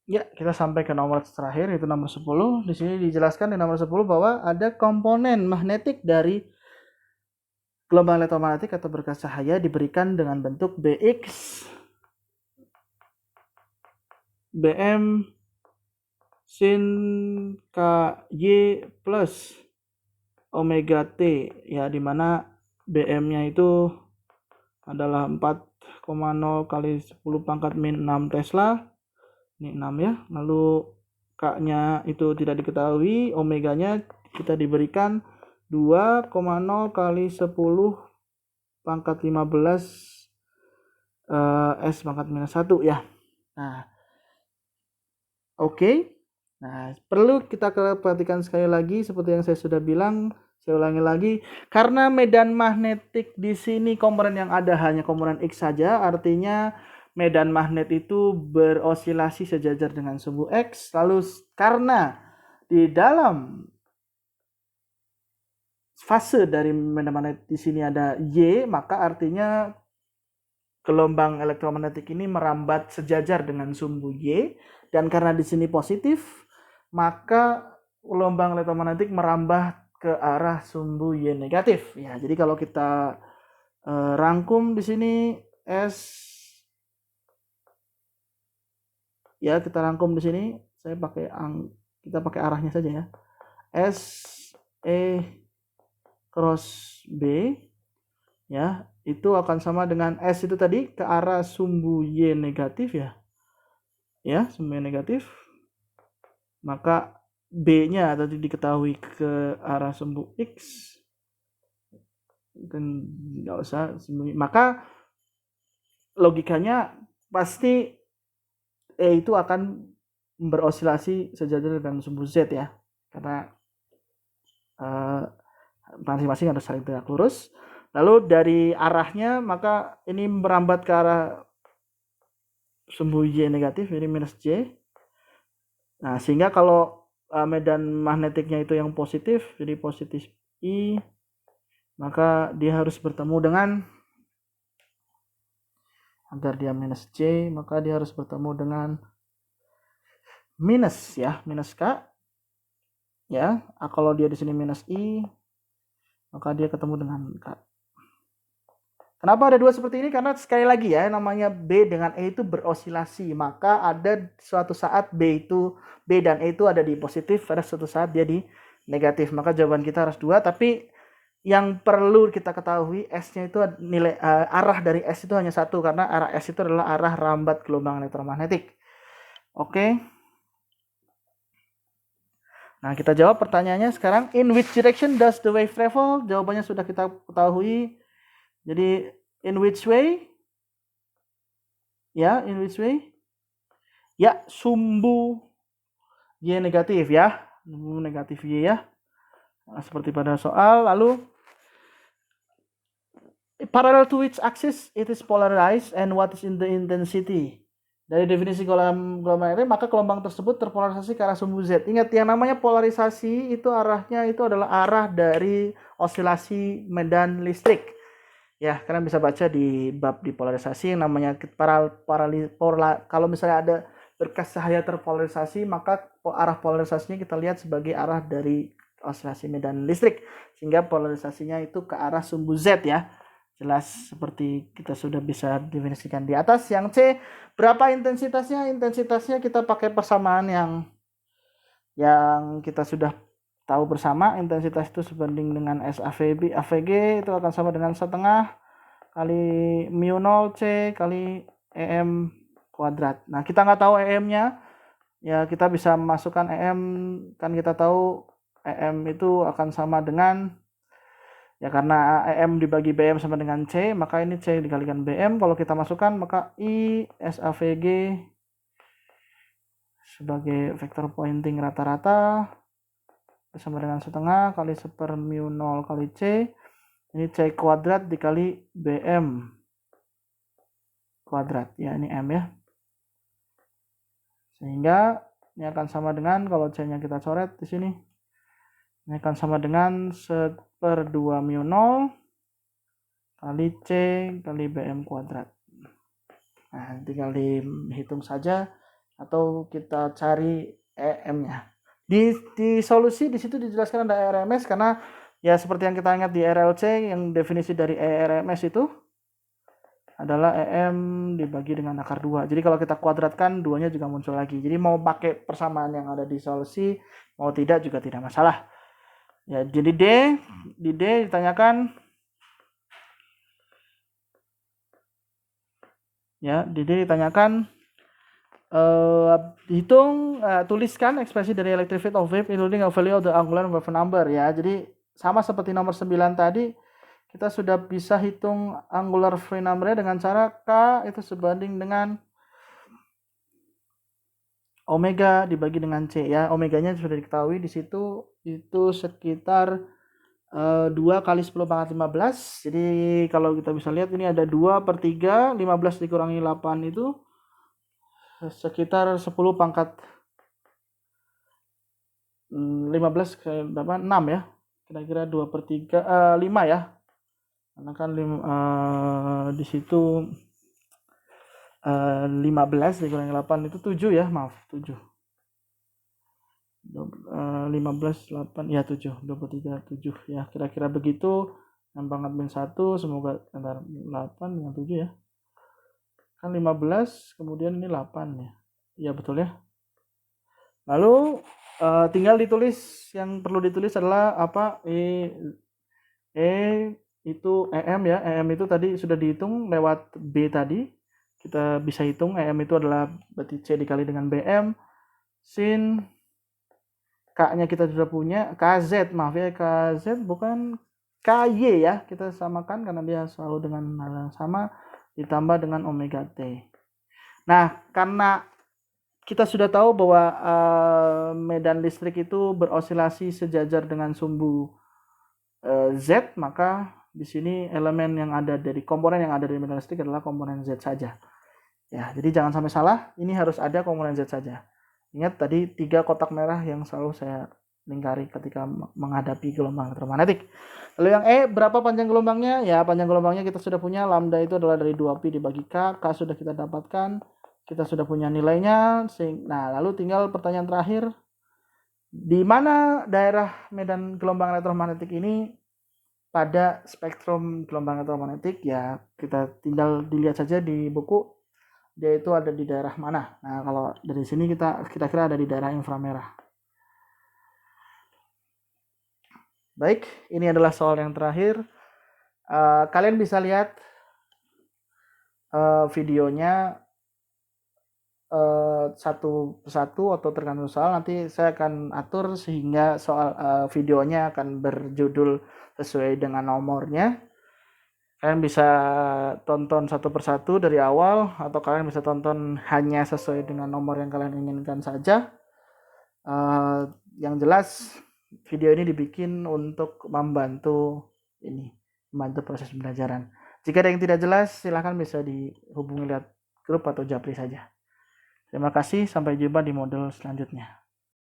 Ya, kita sampai ke nomor terakhir, itu nomor 10. Di sini dijelaskan di nomor 10 bahwa ada komponen magnetik dari gelombang elektromagnetik atau berkas cahaya diberikan dengan bentuk Bx, Bm, sin KY plus omega T, ya, dimana Bm-nya itu adalah 4,0 kali 10 pangkat min 6 Tesla. Ini 6 ya. Lalu K-nya itu tidak diketahui, omeganya kita diberikan 2,0 kali 10 pangkat 15 S pangkat minus 1 ya. Nah, oke. Nah, perlu kita perhatikan sekali lagi seperti yang saya sudah bilang, saya ulangi lagi, karena medan magnetik di sini komponen yang ada hanya komponen X saja, artinya medan magnet itu berosilasi sejajar dengan sumbu X. Lalu karena di dalam fase dari medan magnet di sini ada Y, maka artinya gelombang elektromagnetik ini merambat sejajar dengan sumbu Y, dan karena di sini positif, maka gelombang elektromagnetik merambah ke arah sumbu Y negatif. Ya, jadi kalau kita rangkum di sini S, ya kita rangkum di sini, saya pakai kita pakai arahnya saja ya. S E cross B, ya, itu akan sama dengan S itu tadi ke arah sumbu Y negatif ya. Ya, sumbu Y negatif. Maka B-nya tadi diketahui ke arah sumbu X, dan nggak usah sembunyi. Maka logikanya pasti E itu akan berosilasi sejajar dengan sumbu Z ya, karena masing-masing ada saling tegak lurus. Lalu dari arahnya maka ini merambat ke arah sumbu Y negatif, jadi minus J. Nah, sehingga kalau medan magnetiknya itu yang positif, jadi positif I, maka dia harus bertemu dengan, agar dia minus J, maka dia harus bertemu dengan minus ya, minus K. Ya, kalau dia di sini minus I, maka dia ketemu dengan K. Kenapa ada dua seperti ini? Karena sekali lagi ya, namanya B dengan E itu berosilasi. Maka ada suatu saat B dan E itu ada di positif, pada suatu saat dia di negatif. Maka jawaban kita harus 2, tapi yang perlu kita ketahui S-nya itu nilai arah dari S itu hanya 1, karena arah S itu adalah arah rambat gelombang elektromagnetik. Oke. Nah, kita jawab pertanyaannya sekarang. In which direction does the wave travel? Jawabannya sudah kita ketahui. Jadi, in which way? Ya, in which way? Ya, sumbu Y negatif ya. Sumbu negatif Y ya. Nah, seperti pada soal. Lalu, parallel to which axis it is polarized and what is in the intensity? Dari definisi gelombang elektrik, maka gelombang tersebut terpolarisasi ke arah sumbu Z. Ingat, yang namanya polarisasi itu arahnya itu adalah arah dari osilasi medan listrik. Ya, kalian bisa baca di bab dipolarisasi yang namanya kalau misalnya ada berkas cahaya terpolarisasi, maka arah polarisasinya kita lihat sebagai arah dari osilasi medan listrik, sehingga polarisasinya itu ke arah sumbu Z ya. Jelas seperti kita sudah bisa definisikan di atas. Yang C, berapa intensitasnya? Intensitasnya kita pakai persamaan yang kita sudah tahu bersama. Intensitas itu sebanding dengan AVG itu akan sama dengan setengah kali mu 0 C kali EM kuadrat. Nah, kita nggak tahu EM-nya, ya kita bisa masukkan EM, kan kita tahu EM itu akan sama dengan, ya karena EM dibagi BM sama dengan C, maka ini C dikalikan BM. Kalau kita masukkan, maka I SAVG sebagai vektor pointing rata-rata sama dengan setengah kali 1 per mu 0 kali C. Ini C kuadrat dikali BM kuadrat. Ya, ini M ya. Sehingga ini akan sama dengan, kalau C-nya kita coret di sini, ini akan sama dengan 1 per 2 mu 0 kali C kali BM kuadrat. Nah, tinggal dihitung saja. atau kita cari EM-nya. Di solusi di situ dijelaskan ada ERMS karena ya seperti yang kita ingat di RLC yang definisi dari ERMS itu adalah EM dibagi dengan akar 2. Jadi kalau kita kuadratkan, 2-nya juga muncul lagi. Jadi mau pakai persamaan yang ada di solusi, mau tidak juga tidak masalah. Ya, jadi di D ditanyakan ya, di D ditanyakan hitung tuliskan ekspresi dari electric field of wave including a value of the angular wave number ya. Jadi sama seperti nomor 9 tadi, kita sudah bisa hitung angular free number-nya dengan cara K itu sebanding dengan omega dibagi dengan C ya. Omeganya sudah diketahui di situ itu sekitar 2 kali 10 pangkat 15. Jadi kalau kita bisa lihat ini ada 2/3, 15 dikurangi 8 itu sekitar 10 pangkat 15 ke 8, 6 ya. Kira-kira 2/3, 5 ya. Karena kan di situ 15 dikurangi 8 itu 7 ya, maaf 7. 15, 8, ya 7, 23, 7 ya, kira-kira begitu. Yang pangkat min 1 semoga antara 8 dengan 7 ya. Kan 15 kemudian ini 8 ya. Iya betul ya. Lalu tinggal ditulis, yang perlu ditulis adalah apa? Itu EM ya. EM itu tadi sudah dihitung lewat B tadi. Kita bisa hitung EM itu adalah berarti C dikali dengan BM sin K-nya kita sudah punya, KZ, maaf ya, KZ bukan KY ya, kita samakan karena dia selalu dengan hal yang sama, ditambah dengan omega T. Nah, karena kita sudah tahu bahwa medan listrik itu berosilasi sejajar dengan sumbu Z, maka di sini elemen yang ada dari komponen yang ada dari medan listrik adalah komponen Z saja. Ya, jadi jangan sampai salah, ini harus ada komponen Z saja. Ingat tadi 3 kotak merah yang selalu saya lingkari ketika menghadapi gelombang elektromagnetik. Lalu yang E, berapa panjang gelombangnya? Ya, panjang gelombangnya kita sudah punya, lambda itu adalah dari 2pi dibagi K. K sudah kita dapatkan, kita sudah punya nilainya. Nah, lalu tinggal pertanyaan terakhir. Di mana daerah medan gelombang elektromagnetik ini pada spektrum gelombang elektromagnetik? Ya, kita tinggal dilihat saja di buku. Dia itu ada di daerah mana. Nah, kalau dari sini kita kira-kira ada di daerah inframerah. Baik, ini adalah soal yang terakhir. Kalian bisa lihat videonya satu persatu atau tergantung soal. Nanti saya akan atur sehingga soal videonya akan berjudul sesuai dengan nomornya. Kalian bisa tonton satu persatu dari awal, atau kalian bisa tonton hanya sesuai dengan nomor yang kalian inginkan saja. Yang jelas video ini dibikin untuk membantu proses pembelajaran. Jika ada yang tidak jelas, silahkan bisa dihubungi lewat grup atau japri saja. Terima kasih, sampai jumpa di modul selanjutnya.